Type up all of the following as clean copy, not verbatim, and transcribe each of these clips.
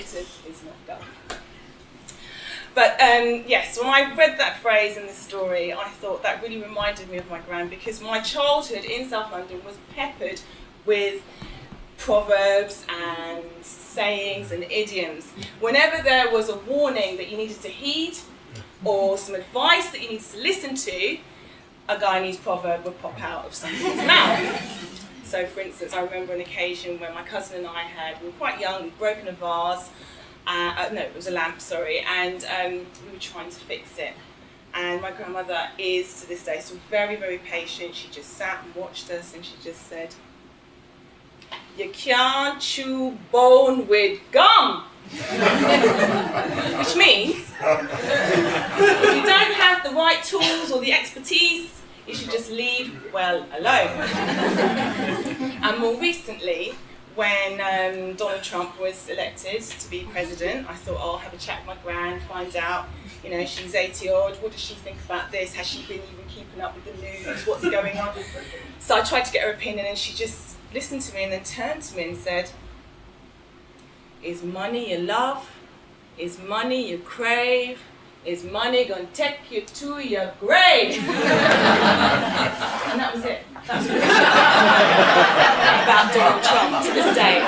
glitters is not gold. But yes, when I read that phrase in the story, I thought that really reminded me of my gran, because my childhood in South London was peppered with proverbs and sayings and idioms. Whenever there was a warning that you needed to heed or some advice that you needed to listen to, a Guyanese proverb would pop out of somebody's mouth. So for instance, I remember an occasion when my cousin and I we were quite young, we'd broken a vase, no, it was a lamp, sorry, and we were trying to fix it. And my grandmother is, to this day, still very, very patient. She just sat and watched us, and she just said, "You can't chew bone with gum." Which means, if you don't have the right tools or the expertise, you should just leave well alone. And more recently, when Donald Trump was elected to be president, I thought, I'll have a chat with my gran, find out, she's 80 odd, what does she think about this? Has she been even keeping up with the news? What's going on? So I tried to get her opinion, and she just listened to me and then turned to me and said, "Is money you love? Is money you crave? Is money gonna take you to your grave?" And that was it. That's what about Donald Trump to this day.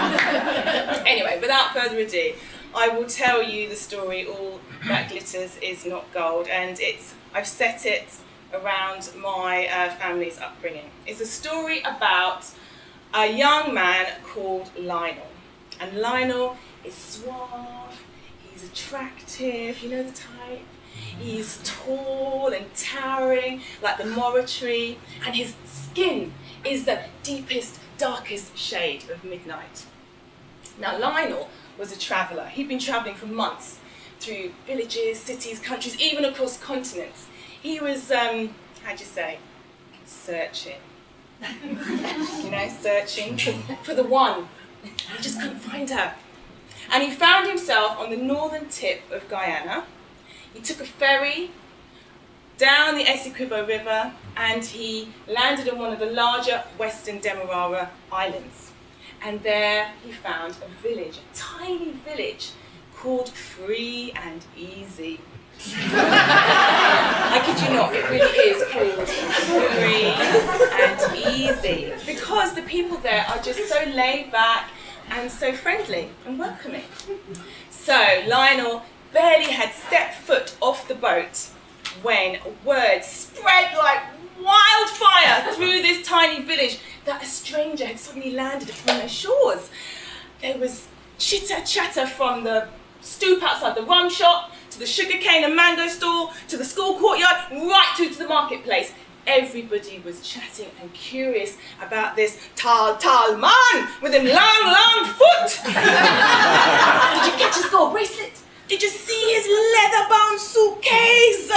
Anyway, without further ado, I will tell you the story, All That Glitters Is Not Gold, and I've set it around my family's upbringing. It's a story about a young man called Lionel. And Lionel is suave, he's attractive, you know the type. He's tall and towering like the Mora tree, and his skin is the deepest, darkest shade of midnight. Now Lionel was a traveller. He'd been travelling for months through villages, cities, countries, even across continents. He was, searching. Searching for the one. He just couldn't find her. And he found himself on the northern tip of Guyana. He took a ferry down the Essequibo River, and he landed on one of the larger Western Demerara Islands. And there he found a village, a tiny village called Free and Easy. I kid you not, it really is called Free and Easy, because the people there are just so laid back and so friendly and welcoming. So Lionel barely had stepped foot off the boat when word spread like wildfire through this tiny village that a stranger had suddenly landed upon their shores. There was chitter-chatter from the stoop outside the rum shop, to the sugarcane and mango stall, to the school courtyard, right through to the marketplace. Everybody was chatting and curious about this tall man with him long foot. Did you catch his gold bracelet? Did you see his leather-bound suitcase?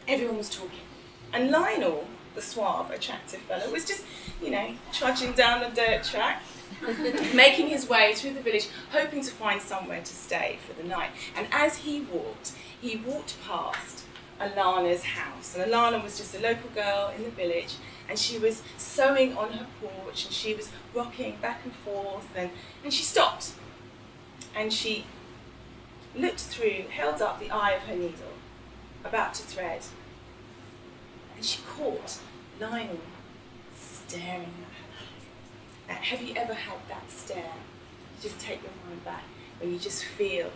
Everyone was talking. And Lionel, the suave, attractive fellow, was just, trudging down the dirt track, making his way through the village, hoping to find somewhere to stay for the night. And as he walked past Alana's house. And Alana was just a local girl in the village, and she was sewing on her porch, and she was rocking back and forth, and she stopped. And she looked through, held up the eye of her needle, about to thread. And she caught Lionel staring at her. Now, have you ever had that stare? You just take your mind back when you just feel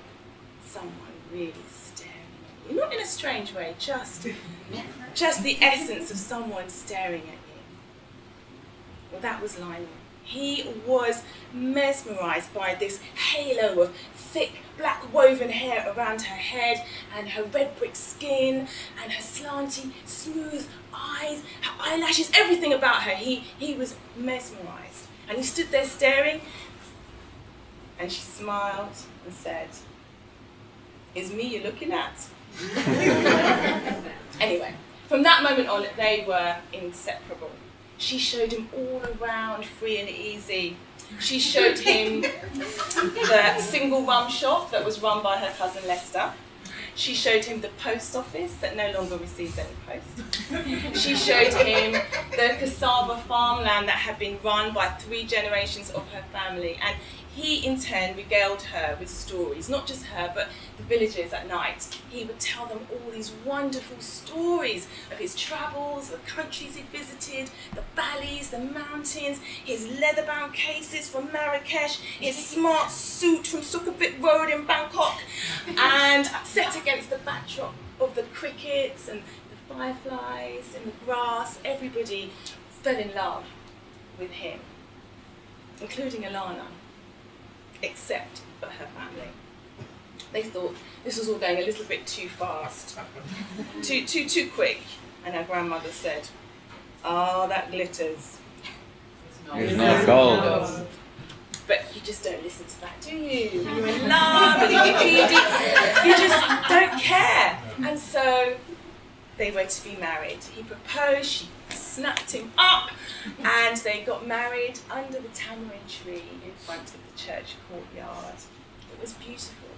someone really staring at you. Not in a strange way, just the essence of someone staring at you. Well, that was Lionel. He was mesmerised by this halo of thick black woven hair around her head, and her red brick skin, and her slanty, smooth eyes, her eyelashes, everything about her. He was mesmerised. And he stood there staring, and she smiled and said, "Is me you're looking at?" Anyway, from that moment on, they were inseparable. She showed him all around Free and Easy. She showed him the single rum shop that was run by her cousin Lester. She showed him the post office that no longer receives any post. She showed him the cassava farmland that had been run by 3 generations of her family. And he in turn regaled her with stories, not just her, but the villagers at night. He would tell them all these wonderful stories of his travels, the countries he'd visited, the valleys, the mountains, his leather-bound cases from Marrakesh, his smart suit from Sukhumvit Road in Bangkok, and set against the backdrop of the crickets and the fireflies and the grass, everybody fell in love with him, including Alana, except for her family. They thought this was all going a little bit too fast, too quick. And our grandmother said, "Ah, that glitters. It's not gold." But you just don't listen to that, do you? You're in love, and you just don't care. And so they were to be married. He proposed, she snapped him up, and they got married under the tamarind tree in front of the church courtyard. It was beautiful.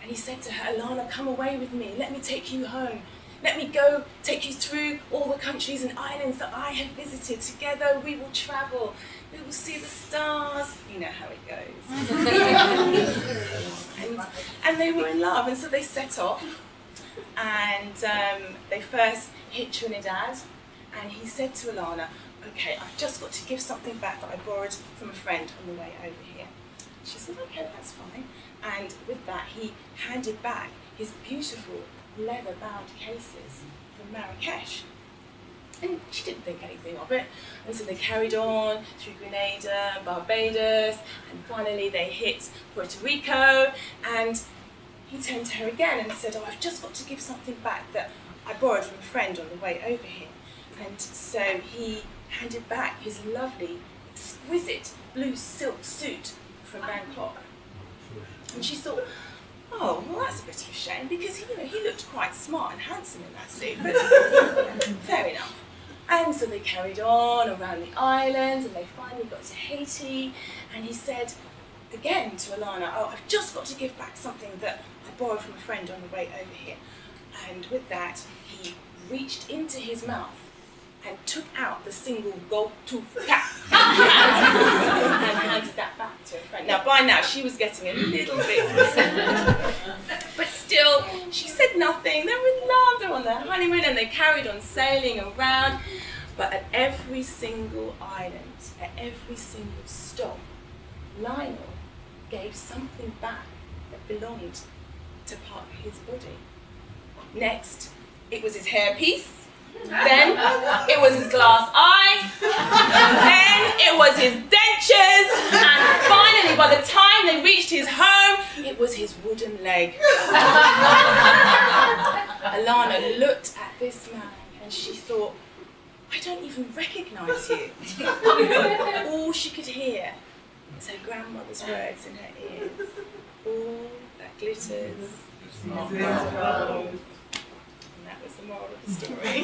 And he said to her, "Alana, come away with me. Let me take you home. Let me go take you through all the countries and islands that I have visited. Together we will travel. We will see the stars." You know how it goes. and they were in love, and so they set off. And they first hit Trinidad. And he said to Alana, "Okay, I've just got to give something back that I borrowed from a friend on the way over here." She said, "Okay, that's fine." And with that, he handed back his beautiful leather-bound cases from Marrakesh. And she didn't think anything of it. And so they carried on through Grenada, Barbados, and finally they hit Puerto Rico. And he turned to her again and said, "Oh, I've just got to give something back that I borrowed from a friend on the way over here." And so he handed back his lovely, exquisite blue silk suit from Bangkok. And she thought, "Oh, well, that's a bit of a shame, because he looked quite smart and handsome in that suit, but fair enough." And so they carried on around the islands, and they finally got to Haiti. And he said again to Alana, "Oh, I've just got to give back something that I borrowed from a friend on the way over here." And with that, he reached into his mouth and took out the single gold tooth cap and handed that back to her friend. Now, by now, she was getting a little bit concerned. But still, she said nothing. They were in love, they were on their honeymoon, and they carried on sailing around. But at every single island, at every single stop, Lionel gave something back that belonged to part of his body. Next, it was his hairpiece. Then it was his glass eye. Then it was his dentures. And finally, by the time they reached his home, it was his wooden leg. Alana looked at this man and she thought, "I don't even recognise you." All she could hear was her grandmother's words in her ears. "All that glitters is not gold." And that was the moral of the story.